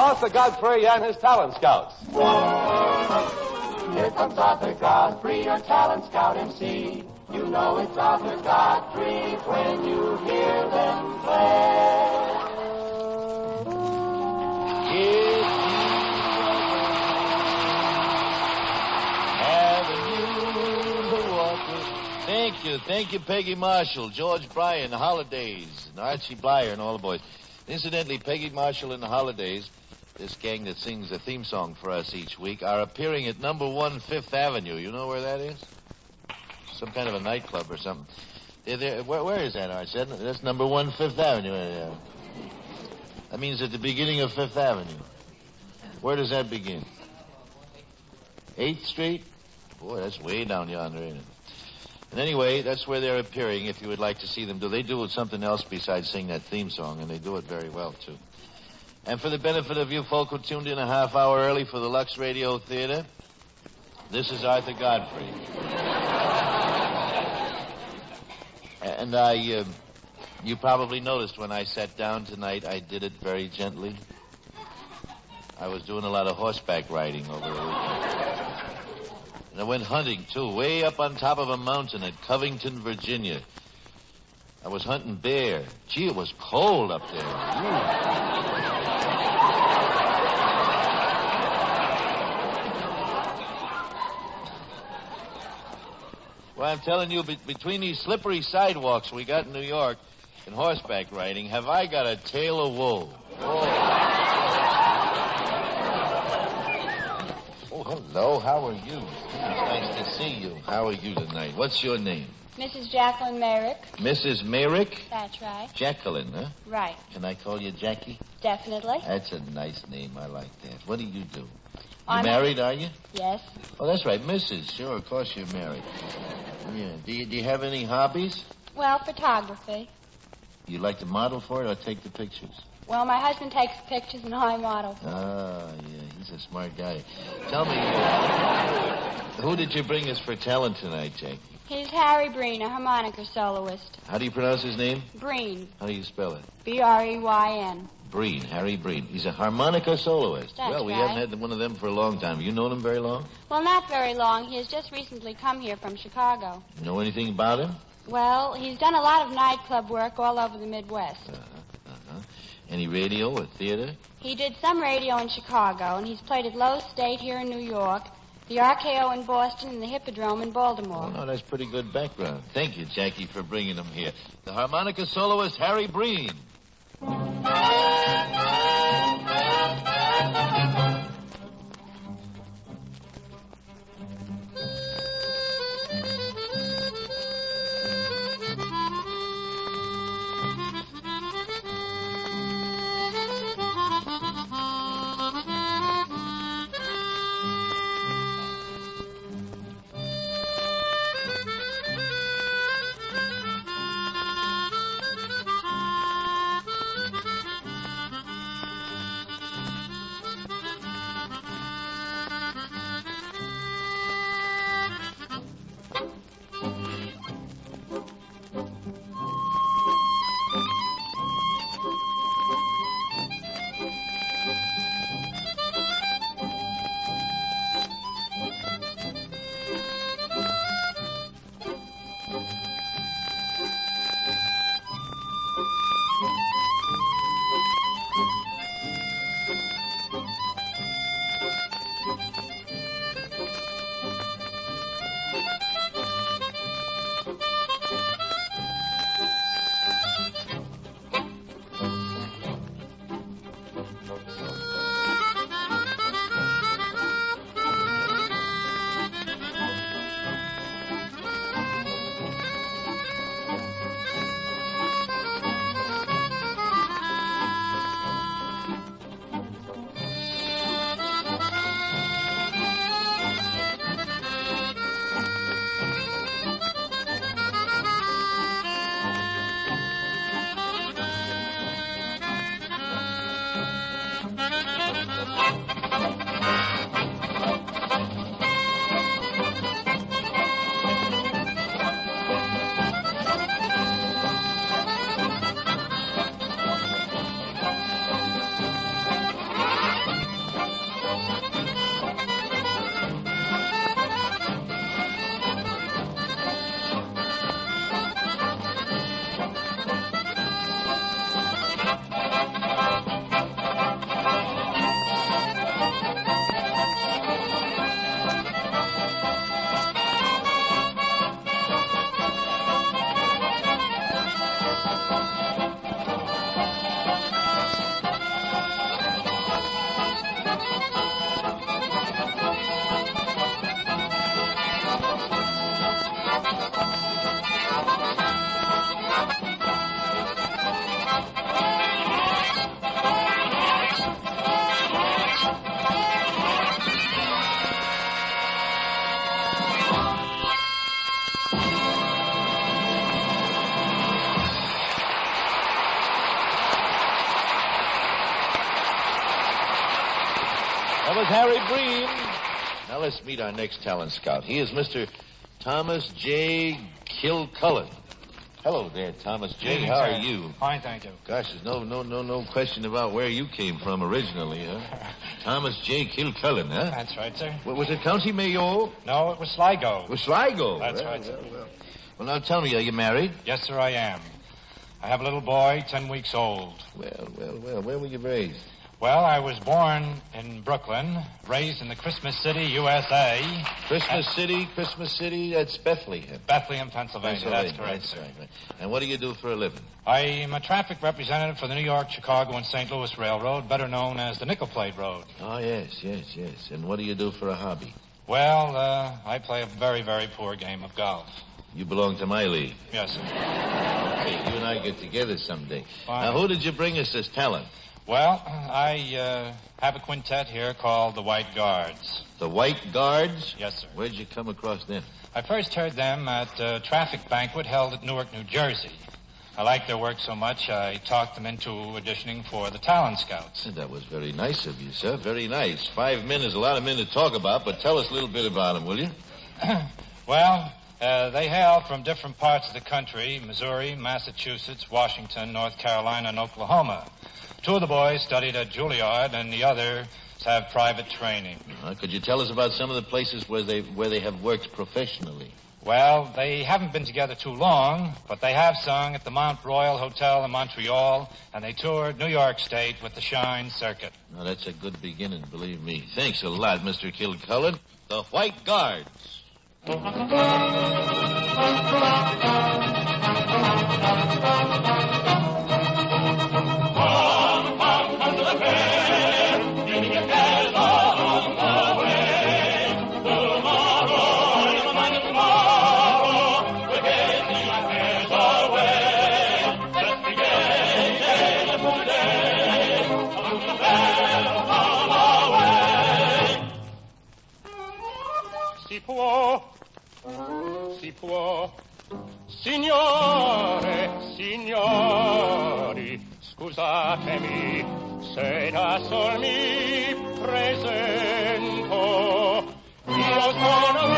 Arthur Godfrey and his talent scouts. Here comes Arthur Godfrey, your talent scout MC. You know it's Arthur Godfrey when you hear them play. Thank you, Peggy Marshall, George Bryan, Holidays, and Archie Blyer, and all the boys. Incidentally, Peggy Marshall and the Holidays, this gang that sings a theme song for us each week, are appearing at number 1 Fifth Avenue. You know where that is? Some kind of a nightclub or something. Where is that, Arch? That's number 1 Fifth Avenue. That means at the beginning of Fifth Avenue. Where does that begin? 8th Street? Boy, that's way down yonder, ain't it? And anyway, that's where they're appearing if you would like to see them do. They do something else besides sing that theme song, and they do it very well, too. And for the benefit of you folk who tuned in a half hour early for the Lux Radio Theater, this is Arthur Godfrey. And you probably noticed when I sat down tonight, I did it very gently. I was doing a lot of horseback riding over the weekend. And I went hunting, too, way up on top of a mountain at Covington, Virginia. I was hunting bear. Gee, it was cold up there. Well, I'm telling you, between these slippery sidewalks we got in New York and horseback riding, have I got a tail of wool. Oh, hello. How are you? It's nice to see you. How are you tonight? What's your name? Mrs. Jacqueline Merrick. Mrs. Merrick? That's right. Jacqueline, huh? Right. Can I call you Jackie? Definitely. That's a nice name. I like that. What do you do? You I'm married, are you? Yes. Oh, that's right. Mrs. Sure, of course you're married. Yeah. Do you have any hobbies? Well, photography. You like to model for it or take the pictures? Well, my husband takes pictures and I model. Ah, yeah. He's a smart guy. Tell me, who did you bring us for talent tonight, Jackie? He's Harry Breen, a harmonica soloist. How do you pronounce his name? Breen. How do you spell it? Breen. Breen, Harry Breen. He's a harmonica soloist. That's well, we right. haven't had one of them for a long time. Have you known him very long? Well, not very long. He has just recently come here from Chicago. You know anything about him? Well, he's done a lot of nightclub work all over the Midwest. Any radio or theater? He did some radio in Chicago, and he's played at Lowe's State here in New York, the RKO in Boston, and the Hippodrome in Baltimore. Oh, no, that's pretty good background. Thank you, Jackie, for bringing him here. The harmonica soloist, Harry Breen. That was Harry Breen. Now let's meet our next talent scout. He is Mr. Thomas J. Kilcullen. Hello there, Thomas J. Evening, How sir. are you? Fine, thank you. Gosh, there's no question about where you came from originally, huh? Thomas J. Kilcullen, huh? That's right, sir. Was it County Mayo? No, it was Sligo. It was Sligo. That's Well, right, sir. Well, now tell me, are you married? Yes, sir, I am. I have a little boy, 10 weeks old. Well, where were you raised? Well, I was born in Brooklyn, raised in the Christmas City, USA. Christmas City, that's Bethlehem. Bethlehem, Pennsylvania. That's correct, That's sir. right. And what do you do for a living? I am a traffic representative for the New York, Chicago, and St. Louis Railroad, better known as the Nickel Plate Road. Oh, yes. And what do you do for a hobby? Well, I play a very, very poor game of golf. You belong to my league. Yes, sir. Okay, you and I get together someday. Fine. Now, who did you bring us this talent? Well, I have a quintet here called the White Guards. The White Guards? Yes, sir. Where'd you come across them? I first heard them at a traffic banquet held at Newark, New Jersey. I liked their work so much, I talked them into auditioning for the Talent Scouts. That was very nice of you, sir. Very nice. 5 men is a lot of men to talk about, but tell us a little bit about them, will you? Well, they hail from different parts of the country, Missouri, Massachusetts, Washington, North Carolina, and Oklahoma. 2 of the boys studied at Juilliard, and the others have private training. Could you tell us about some of the places where they have worked professionally? Well, they haven't been together too long, but they have sung at the Mount Royal Hotel in Montreal, and they toured New York State with the Shine Circuit. Now, that's a good beginning, believe me. Thanks a lot, Mr. Kilcullen. The White Guards. Si può, signori, scusatemi se da sol mi presento, io sono il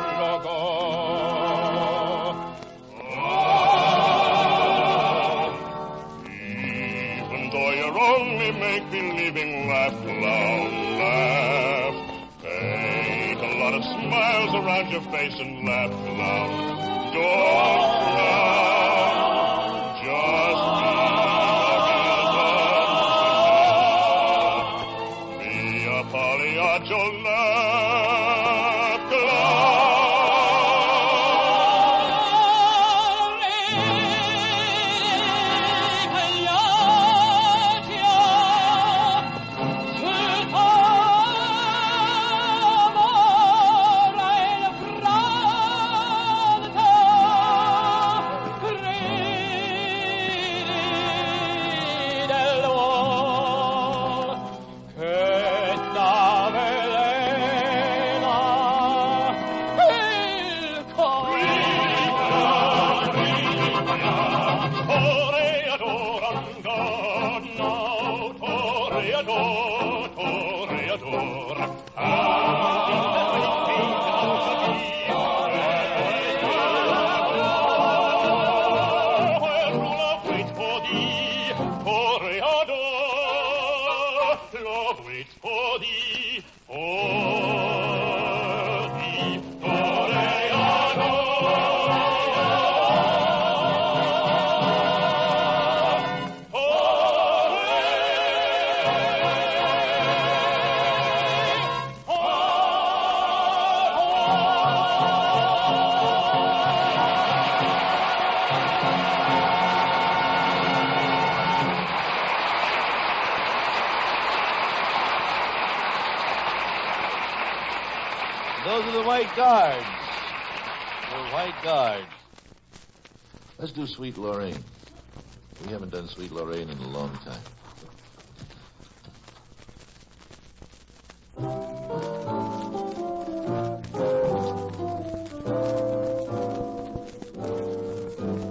prologo. Even though you're only make-believing, laugh loud, laugh. Paint a lot of smiles around your face and laugh loud. Don't frown, just be a Pagliaccio, laugh loud. Those are the White Guards. The White Guards. Let's do Sweet Lorraine. We haven't done Sweet Lorraine in a long time.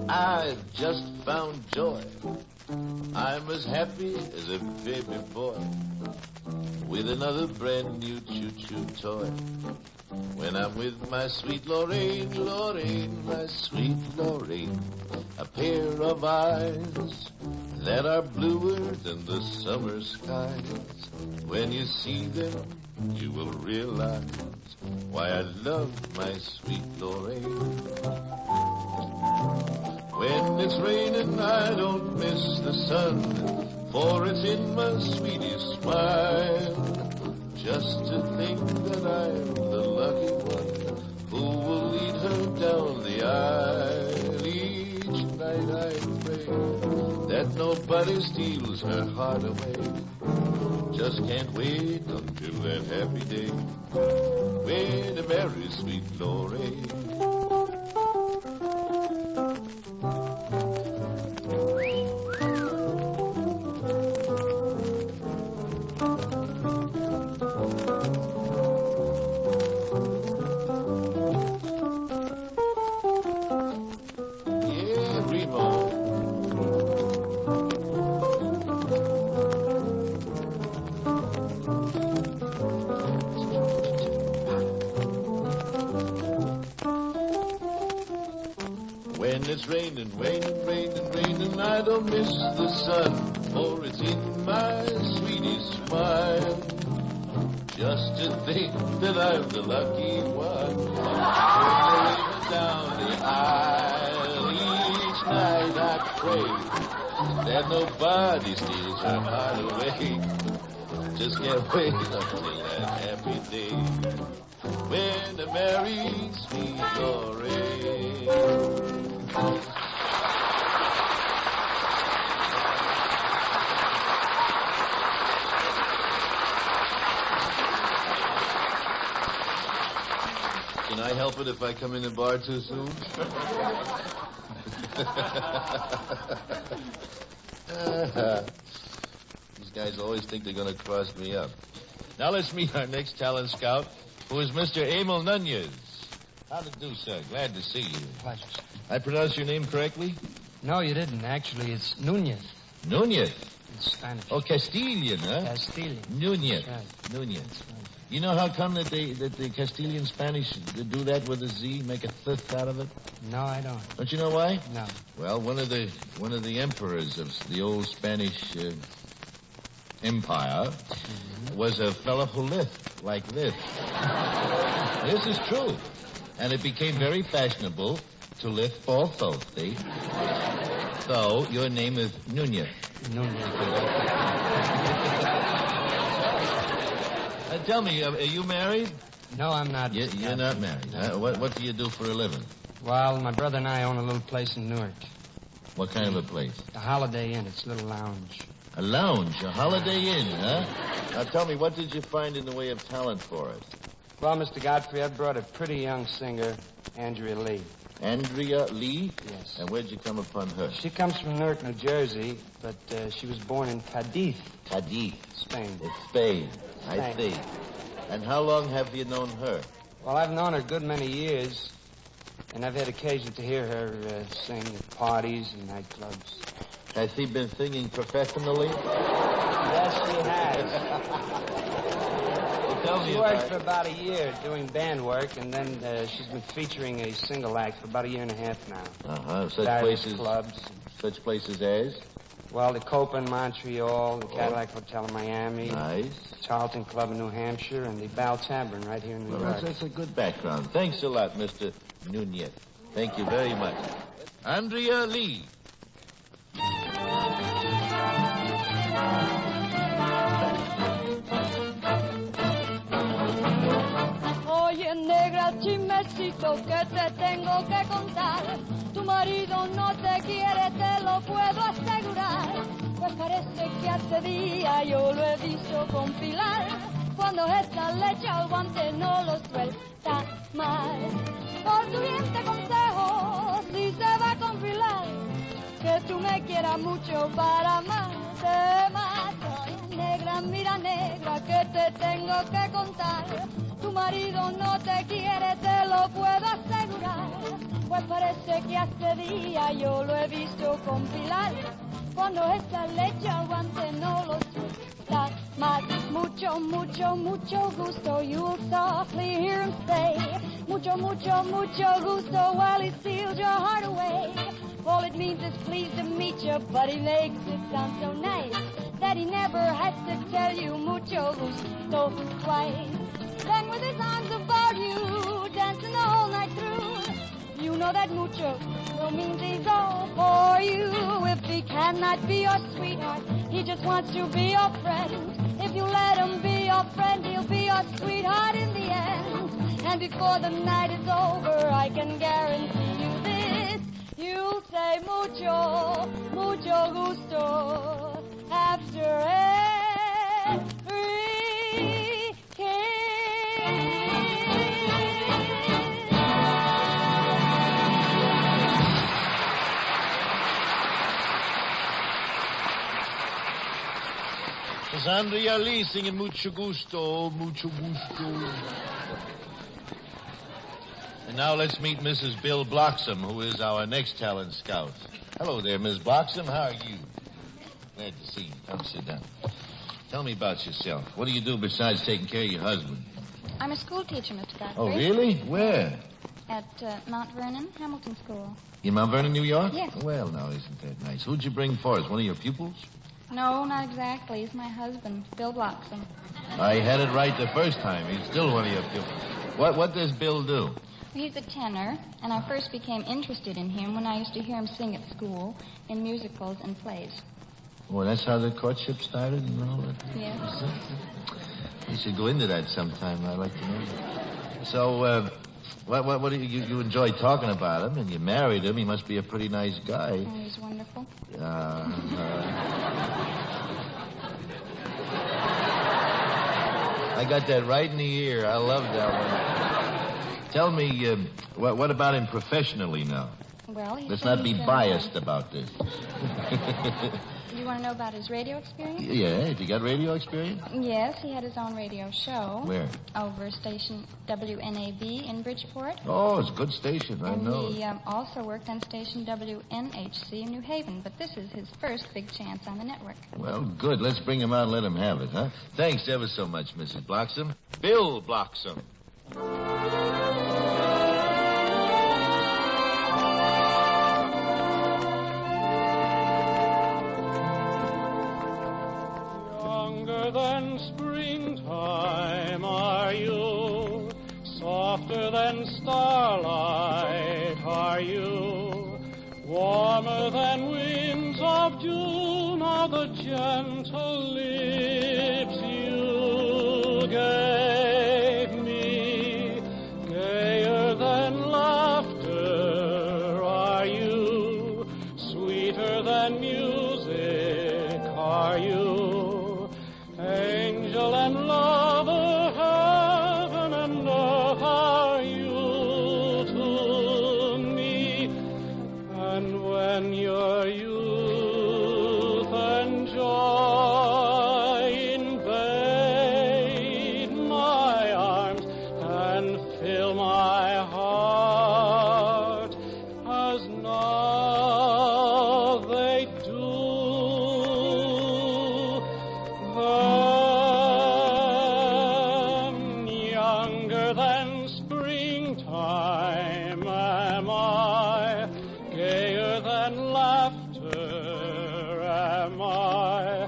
I've just found joy I'm as happy as a baby boy with another brand new choo-choo toy. When I'm with my sweet Lorraine, Lorraine, my sweet Lorraine, a pair of eyes that are bluer than the summer skies. When you see them, you will realize why I love my sweet Lorraine. When it's raining, I don't miss the sun, for it's in my sweetie smile. Just to think that I'm the lucky one who will lead her down the aisle. Each night I pray that nobody steals her heart away. Just can't wait until that happy day when to marry sweet Lorraine. When it's raining, raining, raining, raining, I don't miss the sun, for it's in my sweetie smile. Just to think that I'm the lucky one, who's down the aisle. Each night I pray that nobody steals her heart away. Just can't wait until that happy day when I marry sweet Lorraine. Can I help it if I come in the bar too soon? These guys always think they're going to cross me up. Now let's meet our next talent scout, who is Mr. Emil Nunez. How to do, sir? Glad to see you. Pleasure. I pronounced your name correctly? No, you didn't. Actually, it's Nunez. Nunez? It's Spanish. Oh, Castilian, huh? Castilian. Nunez. Right. Nunez. Right. You know how come that the Castilian Spanish do that with a Z, make a th out of it? No, I don't. Don't you know why? No. Well, one of the emperors of the old Spanish empire was a fellow who lived like this. This is true. And it became very fashionable to lift also, see? So, your name is Nunez. Nunez. Tell me, are you married? No, I'm not. You're not married. What do you do for a living? Well, my brother and I own a little place in Newark. What kind of a place? A Holiday Inn. It's a little lounge. A lounge, a Holiday Inn, huh? Now tell me, what did you find in the way of talent for us? Well, Mr. Godfrey, I brought a pretty young singer, Andrea Lee. Andrea Lee? Yes. And where'd you come upon her? She comes from Newark, New Jersey, but she was born in Cadiz. Cadiz. Spain. It's Spain. I Spain. see. And how long have you known her? Well, I've known her a good many years, and I've had occasion to hear her sing at parties and nightclubs. Has she been singing professionally? Yes, she has. Tell me She worked for about a year doing band work, and then she's been featuring a single act for about a year and a half now. Uh-huh. Various clubs. Such places as? Well, the Copa in Montreal, the Cadillac Hotel in Miami. Nice. Charlton Club in New Hampshire, and the Bell Tavern right here in New York. That's a good background. Thanks a lot, Mr. Nunez. Thank you very much. Andrea Lee. Oye, negra, chismecito que te tengo que contar. Tu marido no te quiere, te lo puedo asegurar. Pues parece que hace día yo lo he visto con Pilar. Cuando esta le echa el guante no lo suelta mal. Por tu bien te consejo, si se va con Pilar, que tú me quieras mucho para amarte más. Negra, mira negra, que te tengo que contar. Tu marido no te quiere, te lo puedo asegurar. Pues parece que hace día yo lo he visto con Pilar. cuando esa leche aguante no lo suelta más. Mucho, mucho, mucho gusto, you'll softly hear him say. Mucho, mucho, mucho gusto while he seals your heart away. All it means is pleased to meet you, but he makes it sound so nice that he never has to tell you mucho gusto twice. Then with his arms about you, dancing the whole night through, you know that mucho means he's all for you. If he cannot be your sweetheart, he just wants to be your friend. If you let him be your friend, he'll be your sweetheart in the end. And before the night is over, I can guarantee you this. You'll say mucho, mucho gusto after every kiss. It's Andrea Lee singing Mucho Gusto, Mucho Gusto. And now let's meet Mrs. Bill Blockson, who is our next talent scout. Hello there, Miss Blockson. How are you? Glad to see you. Come sit down. Tell me about yourself. What do you do besides taking care of your husband? I'm a school teacher, Mr. Godfrey. Oh, really? Where? At Mount Vernon, Hamilton School. In Mount Vernon, New York? Yes. Well, now, isn't that nice? Who'd you bring for us? One of your pupils? No, not exactly. He's my husband, Bill Blockson. I had it right the first time. He's still one of your pupils. What does Bill do? He's a tenor, and I first became interested in him when I used to hear him sing at school in musicals and plays. Well, that's how the courtship started and all that? Yes. You should go into that sometime. I'd like to know. So, what do you enjoy talking about him, and you married him. He must be a pretty nice guy. Oh, he's wonderful. I got that right in the ear. I love that one. Tell me, what about him professionally now? Well, let's not be biased about this. You want to know about his radio experience? Yeah, has he got radio experience? Yes, he had his own radio show. Where? Over station WNAB in Bridgeport. Oh, it's a good station, I know. And he also worked on station WNHC in New Haven, but this is his first big chance on the network. Well, good. Let's bring him out and let him have it, huh? Thanks ever so much, Mrs. Blockson. Bill Blockson. Younger than springtime are you, softer than starlight are you, warmer than winds of June are the gentle lips you gave me, gayer than laughter are you, sweeter than music are you, angel and lover, heaven and earth are you to me. And when your youth and joy invade my arms and fill my heart as now they do, then younger than springtime am I, gayer than laughter am I,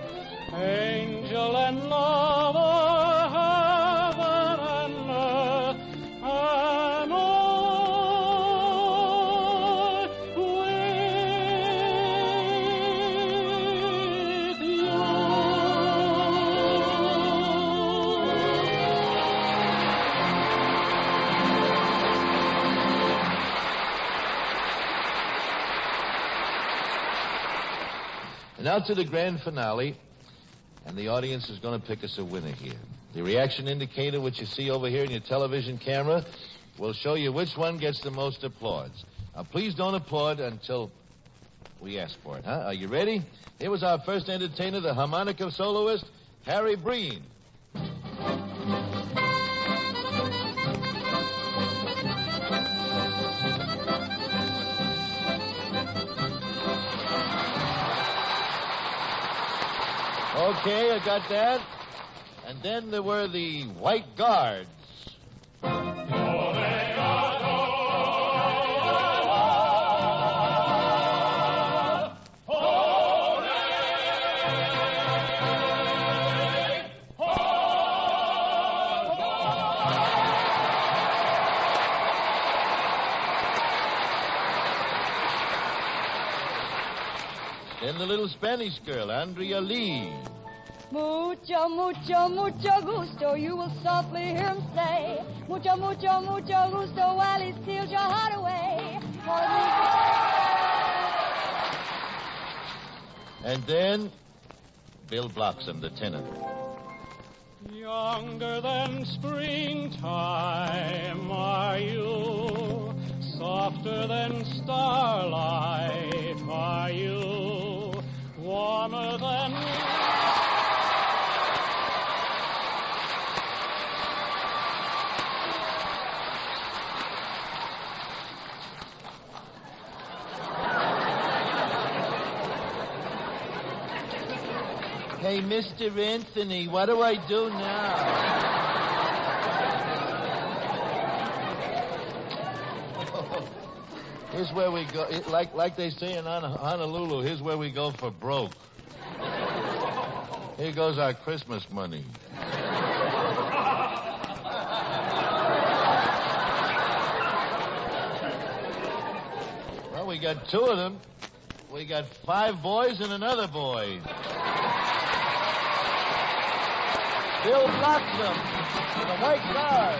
angel and lover, heaven and earth, and I with you. And now to the grand finale, and the audience is going to pick us a winner here. The reaction indicator, which you see over here in your television camera, will show you which one gets the most applause. Now, please don't applaud until we ask for it, huh? Are you ready? Here was our first entertainer, the harmonica soloist, Harry Breen. Okay, I got that. And then there were the White Guards. Then the little Spanish girl, Andrea Lee. Mucho, mucho, mucho gusto, you will softly hear him say. Mucho, mucho, mucho gusto while he steals your heart away. And then Bill Blockson, the tenor. Younger than springtime are you, softer than starlight are you, warmer than... Hey, Mr. Anthony, what do I do now? Here's where we go. Like they say in Honolulu, here's where we go for broke. Here goes our Christmas money. Well, we got 2 of them. We got 5 boys and another boy. Bill Blockson with the White Guard.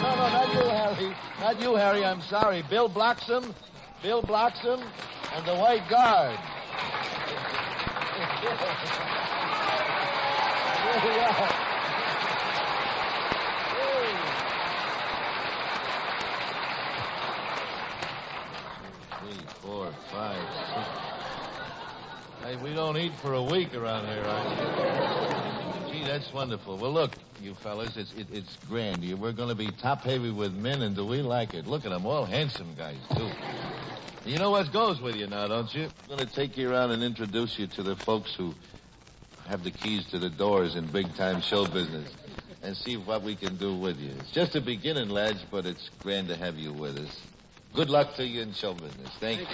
No, not you, Harry. Not you, Harry. I'm sorry. Bill Blockson, and the White Guard. Here we are. 3, 4, 5, 6. Hey, we don't eat for a week around here, right? Gee, that's wonderful. Well, look, you fellas, it's grand. We're going to be top-heavy with men, and do we like it? Look at them, all handsome guys, too. You know what goes with you now, don't you? I'm going to take you around and introduce you to the folks who have the keys to the doors in big-time show business and see what we can do with you. It's just a beginning, lads, but it's grand to have you with us. Good luck to you in show business. Thank you.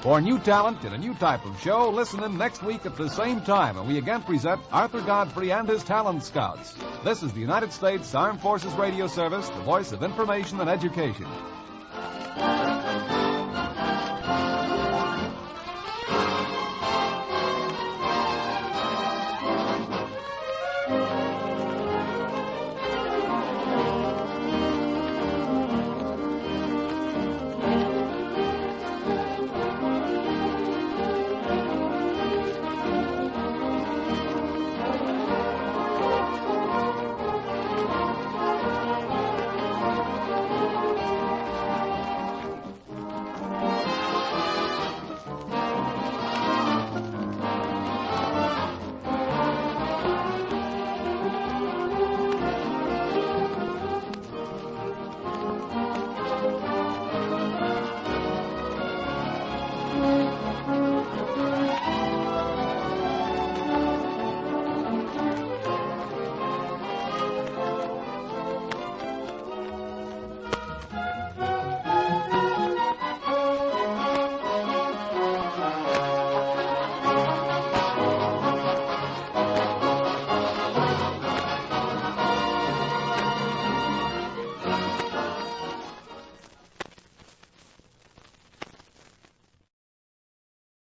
For new talent in a new type of show, listen in next week at the same time when we again present Arthur Godfrey and his Talent Scouts. This is the United States Armed Forces Radio Service, the voice of information and education.